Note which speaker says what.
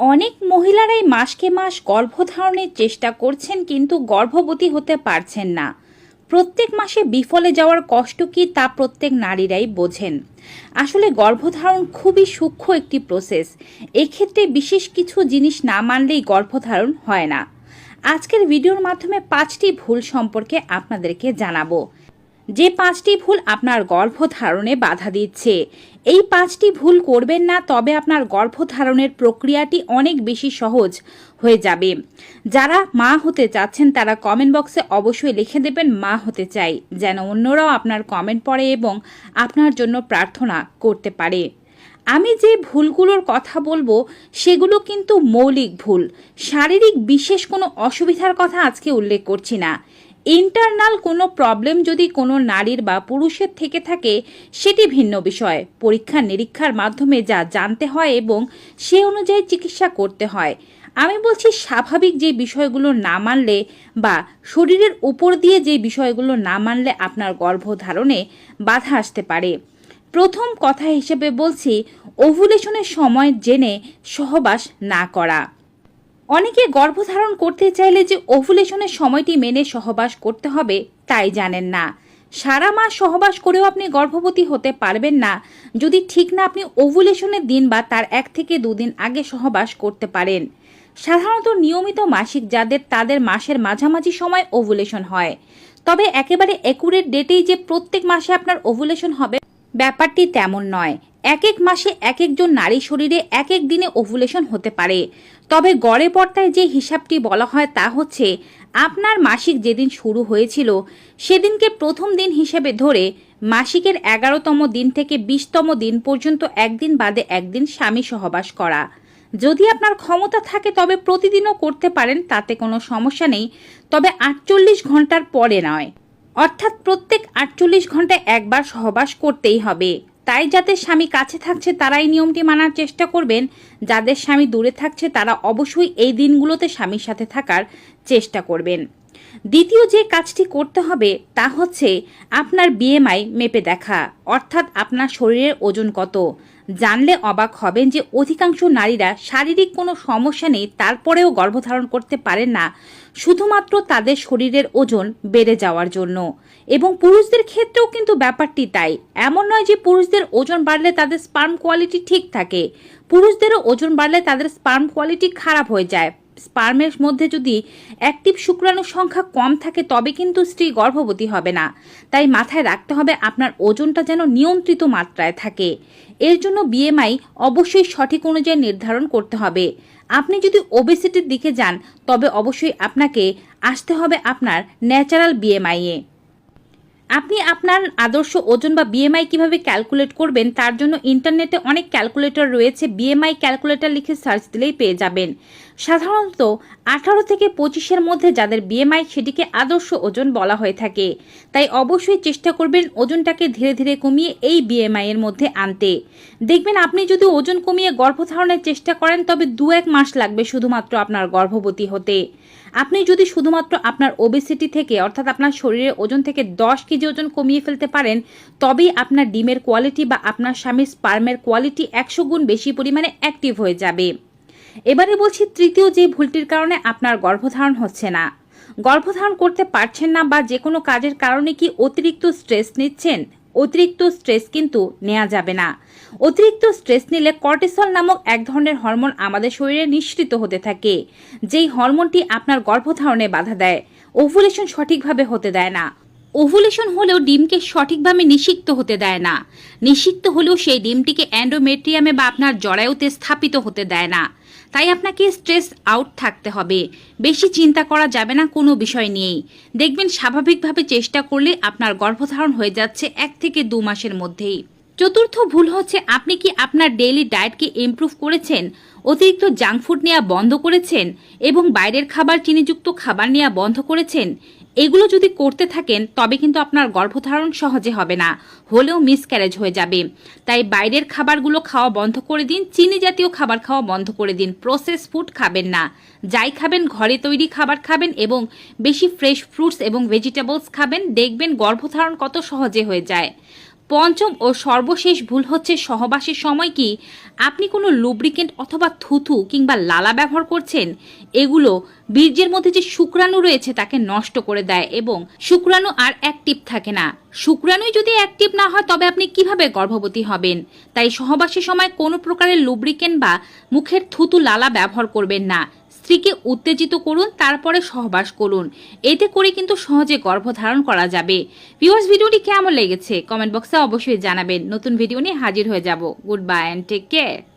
Speaker 1: অনেক মহিলারাই মাসকে মাস গর্ভধারণের চেষ্টা করছেন কিন্তু গর্ভবতী হতে পারছেন না। প্রত্যেক মাসে বিফলে যাওয়ার কষ্ট কি তা প্রত্যেক নারীরাই বোঝেন। আসলে গর্ভধারণ খুবই সূক্ষ্ম একটি প্রসেস। এক্ষেত্রে বিশেষ কিছু জিনিস না মানলেই গর্ভধারণ হয় না। আজকের ভিডিওর মাধ্যমে 5টি ভুল সম্পর্কে আপনাদেরকে জানাবো, যে 5টি ভুল আপনার গর্ভধারণে বাধা দিচ্ছে। এই 5টি ভুল করবেন না, তবে আপনার গর্ভধারণের প্রক্রিয়াটি অনেক বেশি সহজ হয়ে যাবে। যারা মা হতে চাচ্ছেন তারা কমেন্ট বক্সে অবশ্যই লিখে দেবেন মা হতে চাই, যেন অন্যরাও আপনার কমেন্ট পড়ে এবং আপনার জন্য প্রার্থনা করতে পারে। আমি যে ভুলগুলোর কথা বলবো সেগুলো কিন্তু মৌলিক ভুল। শারীরিক বিশেষ কোনো অসুবিধার কথা আজকে উল্লেখ করছি না। ইন্টারনাল কোনো প্রবলেম যদি কোনো নারীর বা পুরুষের থেকে থাকে সেটি ভিন্ন বিষয়। পরীক্ষা নিরীক্ষার মাধ্যমে যা জানতে হয় এবং সে অনুযায়ী চিকিৎসা করতে হয়। আমি বলছি স্বাভাবিক যে বিষয়গুলো না মানলে বা শরীরের উপর দিয়ে যে বিষয়গুলো না মানলে আপনার গর্ভধারণে বাধা আসতে পারে। প্রথম কথা হিসেবে বলছি, ওভুলেশনের সময় জেনে সহবাস না করা। অনেকে গর্ভধারণ করতে চাইলে যে ওভুলেশনের সময়টি মেনে সহবাস করতে হবে তাই জানেন না। সারা মাস সহবাস করেও আপনি গর্ভবতী হতে পারবেন না যদি ঠিক না আপনি ওভুলেশনের দিন বা তার 1 থেকে 2 দিন আগে সহবাস করতে পারেন। সাধারণত নিয়মিত মাসিক যাদের তাদের মাসের মাঝামাঝি সময় ওভুলেশন হয়, তবে একেবারে অ্যাকুরেট ডেটেই যে প্রত্যেক মাসে আপনার ওভুলেশন হবে ব্যাপারটি তেমন নয়। এক এক মাসে এক একজন নারী শরীরে এক এক দিনে ওভুলেশন হতে পারে। তবে গড়ে পর্দায় যে হিসাবটি বলা হয় তা হচ্ছে আপনার মাসিক যেদিন শুরু হয়েছিল সেদিনকে প্রথম দিন হিসেবে ধরে মাসিকের 11তম দিন থেকে 20তম দিন পর্যন্ত একদিন বাদে একদিন স্বামী সহবাস করা। যদি আপনার ক্ষমতা থাকে তবে প্রতিদিনও করতে পারেন, তাতে কোনো সমস্যা নেই, তবে 48 ঘন্টার পরে নয়। অর্থাৎ প্রত্যেক 48 ঘন্টায় একবার সহবাস করতেই হবে। তাই যাদের স্বামী কাছে থাকছে তারা এই নিয়মটি মানার চেষ্টা করবেন। যাদের স্বামী দূরে থাকছে তারা অবশ্যই এই দিনগুলোতে স্বামীর সাথে থাকার চেষ্টা করবেন। দ্বিতীয় যে কাজটি করতে হবে তা হচ্ছে আপনার বিএমআই মেপে দেখা, অর্থাৎ আপনার শরীরের ওজন কত। জানলে অবাক হবেন যে অধিকাংশ নারীরা শারীরিক কোনো সমস্যা নেই তারপরেও গর্ভধারণ করতে পারেন না, শুধুমাত্র তাদের শরীরের ওজন বেড়ে যাওয়ার জন্য। এবং পুরুষদের ক্ষেত্রেও কিন্তু ব্যাপারটি তাই। এমন নয় যে পুরুষদের ওজন বাড়লে তাদের স্পার্ম কোয়ালিটি ঠিক থাকে, পুরুষদেরও ওজন বাড়লে তাদের স্পার্ম কোয়ালিটি খারাপ হয়ে যায়। স্পার্মের মধ্যে যদি অ্যাক্টিভ শুক্রাণুর সংখ্যা কম থাকে তবে কিন্তু স্ত্রী গর্ভবতী হবে না। তাই মাথায় রাখতে হবে আপনার ওজনটা যেন নিয়ন্ত্রিত মাত্রায় থাকে। এর জন্য বিএমআই অবশ্যই সঠিক অনুযায়ী নির্ধারণ করতে হবে। আপনি যদি ওবেসিটির দিকে যান তবে অবশ্যই আপনাকে আসতে হবে আপনার ন্যাচারাল বিএমআইয়ে। আপনি আপনার আদর্শ ওজন বা বিএমআই কিভাবে ক্যালকুলেট করবেন তার জন্য ইন্টারনেটে অনেক ক্যালকুলেটর রয়েছে। বিএমআই ক্যালকুলেটর লিখে সার্চ দিলেই পেয়ে যাবেন। সাধারণত 18 থেকে 25-এর মধ্যে যাদের বিএমআই সেটিকে আদর্শ ওজন বলা হয়ে থাকে। তাই অবশ্যই চেষ্টা করবেন ওজনটাকে ধীরে ধীরে কমিয়ে এই বিএমআই এর মধ্যে আনতে। দেখবেন আপনি যদি ওজন কমিয়ে গর্ভধারণের চেষ্টা করেন তবে 2-1 মাস লাগবে শুধুমাত্র আপনার গর্ভবতী হতে। আপনি যদি শুধুমাত্র আপনার ওবেসিটি থেকে অর্থাৎ আপনার শরীরের ওজন থেকে 10 কেজি ওজন কমিয়ে ফেলতে পারেন তবেই আপনার ডিমের কোয়ালিটি বা আপনার স্বামীর স্পার্মের কোয়ালিটি 100 গুণ বেশি পরিমাণে অ্যাক্টিভ হয়ে যাবে। এবারে বলছি তৃতীয় যে ভুলটির কারণে আপনার গর্ভধারণ হচ্ছে না। গর্ভধারণ করতে পারছেন না বা যে কোনো কাজের কারণে কি অতিরিক্ত স্ট্রেস নিচ্ছেন? অতিরিক্ত স্ট্রেস কিন্তু নেওয়া যাবে না। অতিরিক্ত স্ট্রেস নিলে কর্টিসল নামক এক ধরনের হরমোন আমাদের শরীরে নিঃসৃত হতে থাকে, যেই হরমোনটি আপনার গর্ভধারণে বাধা দেয়, ওভুলেশন সঠিকভাবে হতে দেয় না। ওভুলেশন হলেও ডিমকে সঠিকভাবে নিষিক্ত হতে দেয় না। নিষিক্ত হলেও সেই ডিমটিকে এন্ডোমেট্রিয়ামে বা আপনার জরায়ুতে স্থাপিত হতে দেয় না। তাই আপনাকে স্ট্রেস আউট থাকতে হবে। বেশি চিন্তা করা যাবে না কোনো বিষয় নিয়েই। দেখবেন স্বাভাবিকভাবে চেষ্টা করলে আপনার গর্ভধারণ হয়ে যাচ্ছে 1 থেকে 2 মাসের মধ্যেই। চতুর্থ ভুল হচ্ছে আপনি কি আপনার ডেইলি ডায়েটকে ইমপ্রুভ করেছেন, অতিরিক্ত জাঙ্ক ফুড নেওয়া বন্ধ করেছেন এবং বাইরের খাবার চিনিযুক্ত খাবার নেওয়া বন্ধ করেছেন। এগুলো যদি করতে থাকেন তবে কিন্তু আপনার গর্ভধারণ সহজে হবে না, হলেও মিসক্যারেজ হয়ে যাবে। তাই বাইরের খাবারগুলো খাওয়া বন্ধ করে দিন, চিনি জাতীয় খাবার খাওয়া বন্ধ করে দিন, প্রসেস ফুড খাবেন না। যাই খাবেন ঘরে তৈরি খাবার খাবেন এবং বেশি ফ্রেশ ফ্রুটস এবং ভেজিটেবলস খাবেন। দেখবেন গর্ভধারণ কত সহজে হয়ে যায়। পঞ্চম ও সর্বশেষ ভুল হচ্ছে সহবাসের সময় কি আপনি কোনো লুব্রিকেন্ট অথবা থুথু কিংবা লালা ব্যবহার করছেন। এগুলো বীর্যের মধ্যে যে শুক্রাণু রয়েছে তাকে নষ্ট করে দেয় এবং শুক্রাণু আর অ্যাক্টিভ থাকে না। শুক্রাণুই যদি অ্যাক্টিভ না হয় তবে আপনি কিভাবে গর্ভবতী হবেন। তাই সহবাসের সময় কোনো প্রকারের লুব্রিকেন্ট বা মুখের থুতু লালা ব্যবহার করবেন না। স্ত্রীকে উত্তেজিত করুন, তারপরে সহবাস করুন। এতে করে কিন্তু সহজে গর্ভধারণ করা যাবে। ভিউয়ার্স, ভিডিওটি কেমন লেগেছে কমেন্ট বক্সে অবশ্যই জানাবেন। নতুন ভিডিও নিয়ে হাজির হয়ে যাব। Good bye and take care.